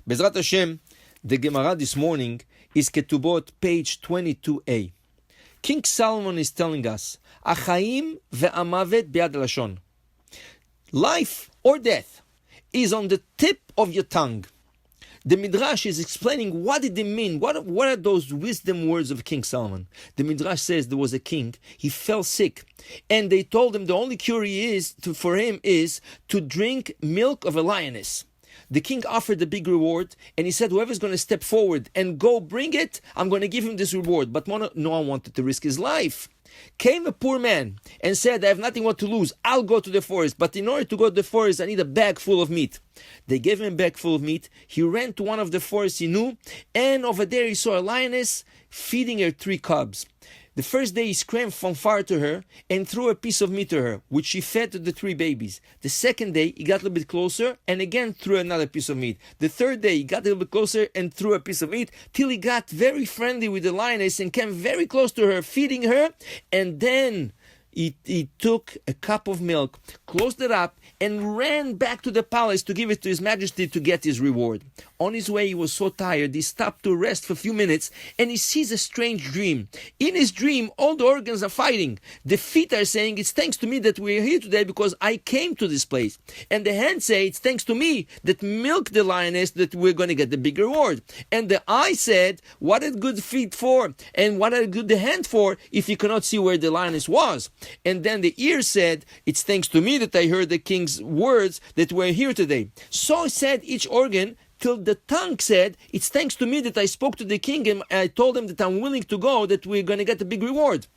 Bezrat Hashem, the Gemara this morning is Ketubot, page 22a. King Solomon is telling us, Achaim ve'amavet biad lashon. Life or death is on the tip of your tongue. The Midrash is explaining what did they mean. What are those wisdom words of King Solomon? The Midrash says there was a king. He fell sick, and they told him the only cure for him is to drink milk of a lioness. The king offered a big reward, and he said, whoever's going to step forward and go bring it, I'm going to give him this reward. But no one wanted to risk his life. Came a poor man and said, I have nothing what to lose. I'll go to the forest. But in order to go to the forest, I need a bag full of meat. They gave him a bag full of meat. He ran to one of the forests he knew, and over there he saw a lioness feeding her 3 cubs. The first day he screamed from far to her and threw a piece of meat to her, which she fed to the 3 babies. The second day he got a little bit closer and again threw another piece of meat. The third day he got a little bit closer and threw a piece of meat till he got very friendly with the lioness and came very close to her, feeding her. And then he took a cup of milk, closed it up, and ran back to the palace to give it to His Majesty to get his reward. On his way, he was so tired, he stopped to rest for a few minutes, and he sees a strange dream. In his dream, all the organs are fighting. The feet are saying, it's thanks to me that we're here today because I came to this place. And the hands say, it's thanks to me that milked the lioness that we're going to get the big reward. And the eye said, what are good feet for? And what are good the hand for if you cannot see where the lioness was? And then the ear said, it's thanks to me that I heard the king's words that we're here today. So said each organ, till the tongue said, it's thanks to me that I spoke to the king and I told him that I'm willing to go, that we're going to get a big reward.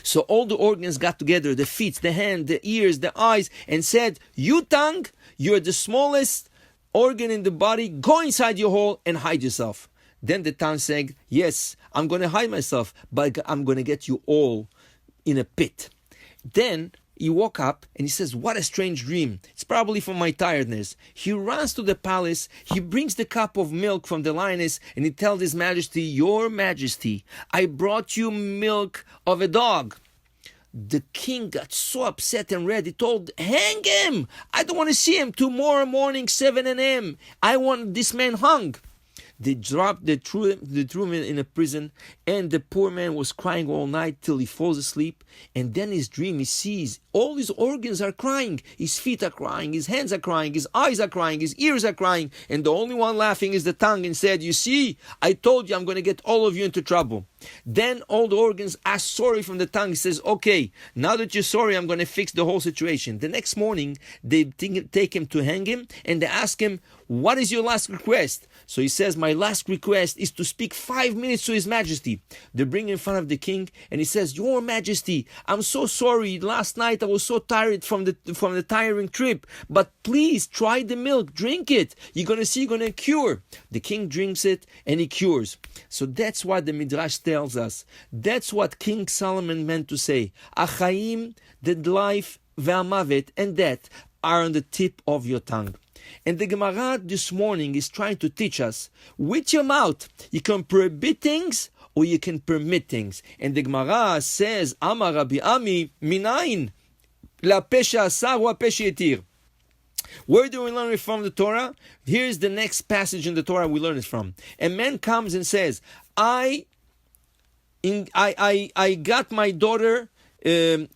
So all the organs got together, the feet, the hand, the ears, the eyes, and said, you tongue, you're the smallest organ in the body, go inside your hole and hide yourself. Then the tongue said, yes, I'm going to hide myself, but I'm going to get you all in a pit. Then he woke up and he says, what a strange dream. It's probably from my tiredness. He runs to the palace. He brings the cup of milk from the lioness and he tells His Majesty, Your Majesty, I brought you milk of a dog. The king got so upset and red. He told, hang him. I don't want to see him. Tomorrow morning, 7 a.m. I want this man hung. They threw him in a prison, and the poor man was crying all night till he falls asleep. And then his dream, he sees all his organs are crying. His feet are crying, his hands are crying, his eyes are crying, his ears are crying. And the only one laughing is the tongue and said, you see, I told you I'm going to get all of you into trouble. Then all the organs ask sorry from the tongue. He says, okay, now that you're sorry, I'm going to fix the whole situation. The next morning, they take him to hang him, and they ask him, what is your last request? So he says, my last request is to speak 5 minutes to His Majesty. They bring him in front of the king, and he says, Your Majesty, I'm so sorry. Last night I was so tired from the tiring trip, but please try the milk, drink it. You're going to see, you're going to cure. The king drinks it, and he cures. So that's what the Midrash tells us. That's what King Solomon meant to say. Achaim, the life, ve'amavet, and death are on the tip of your tongue. And the Gemara this morning is trying to teach us, with your mouth, you can prohibit things or you can permit things. And the Gemara says, Amar Rabbi Ami, minayin, la pesha asar wa pesha yetir. Where do we learn it from the Torah? Here's the next passage in the Torah we learn it from. A man comes and says, I got my daughter to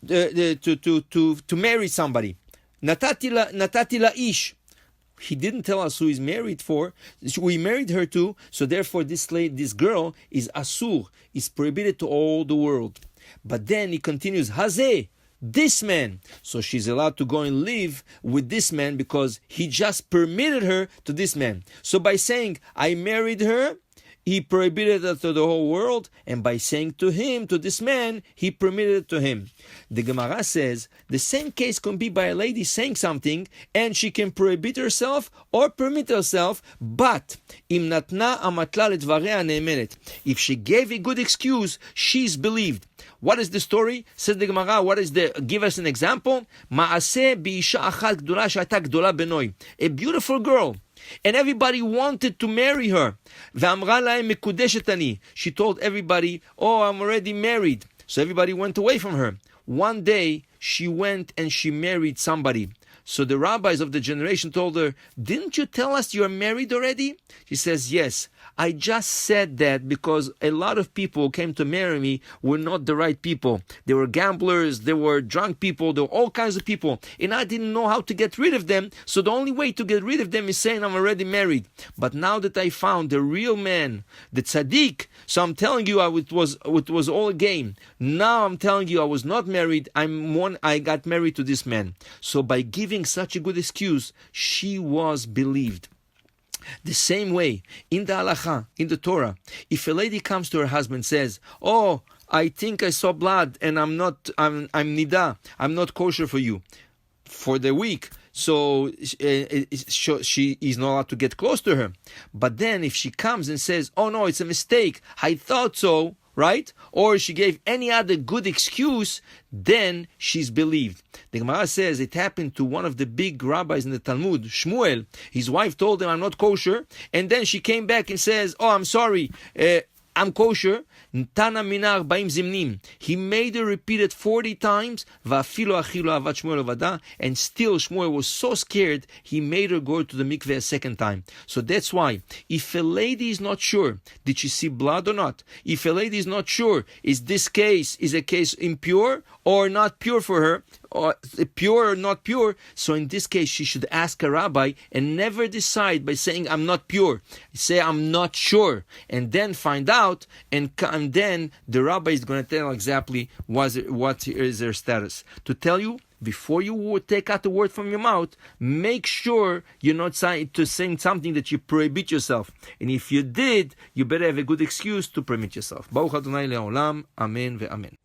marry somebody. Natati la ish. He didn't tell us who he's married for. We married her to, so therefore this girl is asur, is prohibited to all the world. But then he continues, hazeh, this man. So she's allowed to go and live with this man because he just permitted her to this man. So by saying, I married her, he prohibited it to the whole world, and by saying to him, to this man, he permitted it to him. The Gemara says, the same case can be by a lady saying something, and she can prohibit herself or permit herself, but im natna amatla ledvarea ne'emenet. If she gave a good excuse, she's believed. What is the story? Says the Gemara, give us an example. Ma'aseh bi'isha achat gdola she'ayta gdola benoi. A beautiful girl. And everybody wanted to marry her. She told everybody, oh, I'm already married. So everybody went away from her. One day, she went and she married somebody. So the rabbis of the generation told her, didn't you tell us you're married already? She says, yes. I just said that because a lot of people who came to marry me were not the right people. They were gamblers, they were drunk people, there were all kinds of people. And I didn't know how to get rid of them. So the only way to get rid of them is saying I'm already married. But now that I found the real man, the tzaddik, so I'm telling you it was all a game. Now I'm telling you I was not married. I got married to this man. So by giving such a good excuse, she was believed. The same way, in the halacha, in the Torah, if a lady comes to her husband and says, oh, I think I saw blood and I'm nida, I'm not kosher for you, for the week, so she is not allowed to get close to her. But then if she comes and says, oh no, it's a mistake, I thought so, right? Or she gave any other good excuse, then she's believed. The Gemara says it happened to one of the big rabbis in the Talmud, Shmuel. His wife told him, I'm not kosher. And then she came back and says, oh, I'm sorry, I'm kosher. Tana minar baim zimnim. He made her repeat it 40 times. Va'afilo achilo avat Shmuel avada. And still Shmuel was so scared, he made her go to the mikveh a second time. So that's why, if a lady is not sure, did she see blood or not? If a lady is not sure, is a case impure or not pure for her? Or pure or not pure, so in this case she should ask a rabbi and never decide by saying I'm not pure. Say I'm not sure, and then find out, and then the rabbi is going to tell exactly what is their status. To tell you, before you take out the word from your mouth, make sure you're not saying something that you prohibit yourself. And if you did, you better have a good excuse to permit yourself. Baruch Adonai le'olam, amen ve'amen.